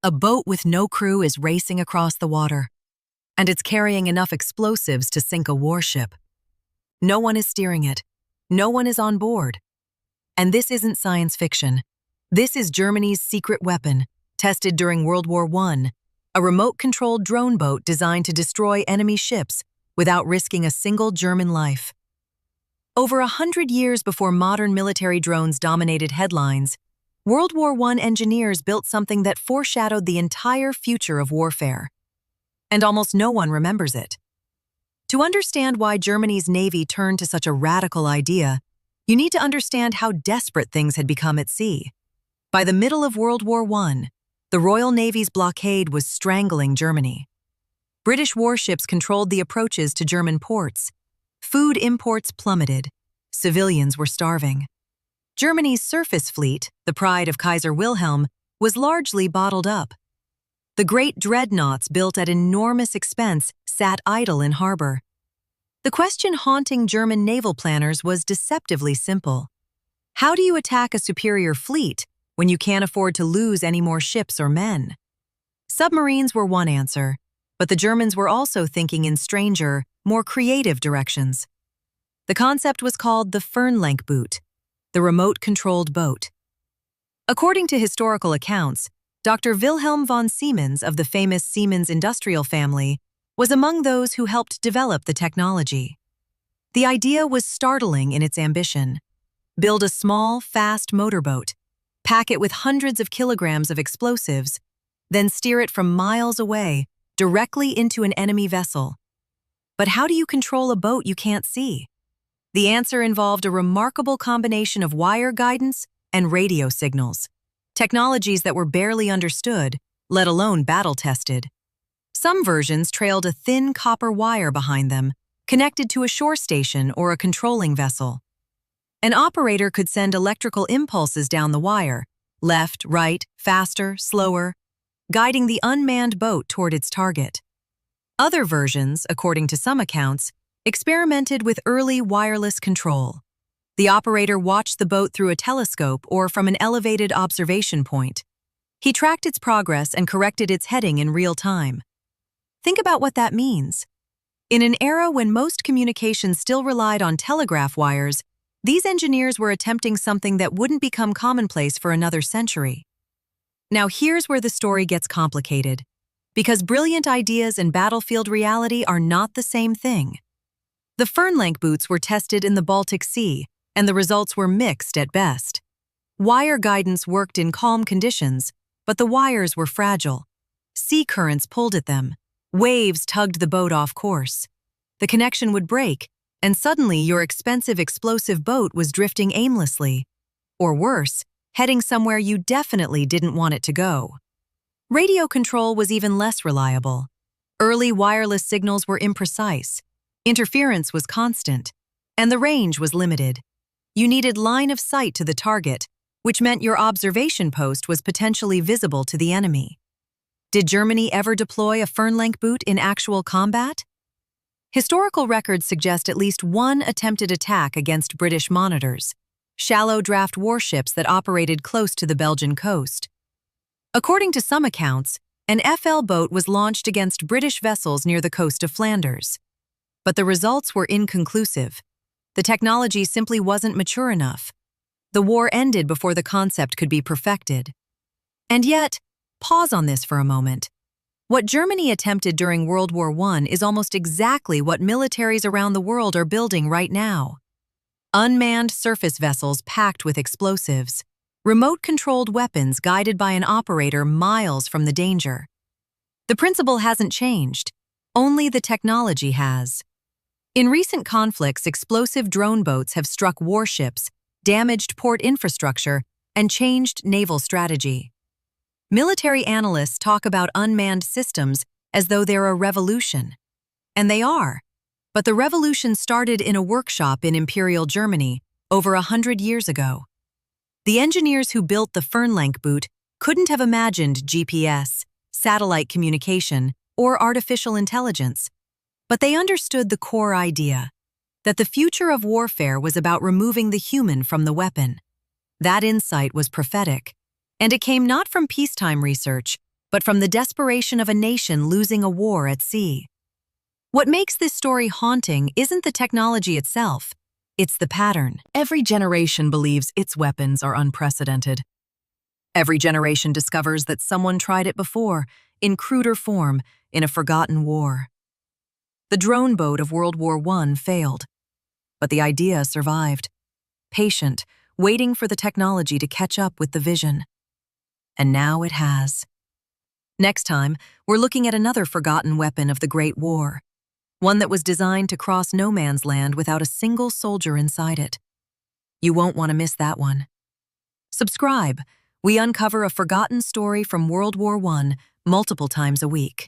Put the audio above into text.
A boat with no crew is racing across the water, and it's carrying enough explosives to sink a warship. No one is steering it. No one is on board. And this isn't science fiction. This is Germany's secret weapon, tested during World War I, a remote-controlled drone boat designed to destroy enemy ships without risking a single German life. Over 100 years before modern military drones dominated headlines, World War I engineers built something that foreshadowed the entire future of warfare. And almost no one remembers it. To understand why Germany's Navy turned to such a radical idea, you need to understand how desperate things had become at sea. By the middle of World War I, the Royal Navy's blockade was strangling Germany. British warships controlled the approaches to German ports. Food imports plummeted. Civilians were starving. Germany's surface fleet, the pride of Kaiser Wilhelm, was largely bottled up. The great dreadnoughts built at enormous expense sat idle in harbor. The question haunting German naval planners was deceptively simple. How do you attack a superior fleet when you can't afford to lose any more ships or men? Submarines were one answer, but the Germans were also thinking in stranger, more creative directions. The concept was called the Fernlenkboot, the remote-controlled boat. According to historical accounts, Dr. Wilhelm von Siemens of the famous Siemens industrial family was among those who helped develop the technology. The idea was startling in its ambition. Build a small, fast motorboat, pack it with hundreds of kilograms of explosives, then steer it from miles away directly into an enemy vessel. But how do you control a boat you can't see? The answer involved a remarkable combination of wire guidance and radio signals, technologies that were barely understood, let alone battle-tested. Some versions trailed a thin copper wire behind them, connected to a shore station or a controlling vessel. An operator could send electrical impulses down the wire, left, right, faster, slower, guiding the unmanned boat toward its target. Other versions, according to some accounts, experimented with early wireless control. The operator watched the boat through a telescope or from an elevated observation point. He tracked its progress and corrected its heading in real time. Think about what that means. In an era when most communication still relied on telegraph wires, these engineers were attempting something that wouldn't become commonplace for another century. Now here's where the story gets complicated, because brilliant ideas and battlefield reality are not the same thing. The Fernlenkboots were tested in the Baltic Sea, and the results were mixed at best. Wire guidance worked in calm conditions, but the wires were fragile. Sea currents pulled at them. Waves tugged the boat off course. The connection would break, and suddenly your expensive explosive boat was drifting aimlessly. Or worse, heading somewhere you definitely didn't want it to go. Radio control was even less reliable. Early wireless signals were imprecise. Interference was constant, and the range was limited. You needed line of sight to the target, which meant your observation post was potentially visible to the enemy. Did Germany ever deploy a Fernlenkboot in actual combat? Historical records suggest at least one attempted attack against British monitors, shallow draft warships that operated close to the Belgian coast. According to some accounts, an FL boat was launched against British vessels near the coast of Flanders. But the results were inconclusive. The technology simply wasn't mature enough. The war ended before the concept could be perfected. And yet, pause on this for a moment. What Germany attempted during World War I is almost exactly what militaries around the world are building right now. Unmanned surface vessels packed with explosives, remote-controlled weapons guided by an operator miles from the danger. The principle hasn't changed, only the technology has. In recent conflicts, explosive drone boats have struck warships, damaged port infrastructure, and changed naval strategy. Military analysts talk about unmanned systems as though they're a revolution. And they are. But the revolution started in a workshop in Imperial Germany over 100 years ago. The engineers who built the Fernlenkboot couldn't have imagined GPS, satellite communication, or artificial intelligence. But they understood the core idea, that the future of warfare was about removing the human from the weapon. That insight was prophetic, and it came not from peacetime research, but from the desperation of a nation losing a war at sea. What makes this story haunting isn't the technology itself, it's the pattern. Every generation believes its weapons are unprecedented. Every generation discovers that someone tried it before, in cruder form, in a forgotten war. The drone boat of World War I failed, but the idea survived, patient, waiting for the technology to catch up with the vision. And now it has. Next time, we're looking at another forgotten weapon of the Great War, one that was designed to cross no man's land without a single soldier inside it. You won't want to miss that one. Subscribe. We uncover a forgotten story from World War I multiple times a week.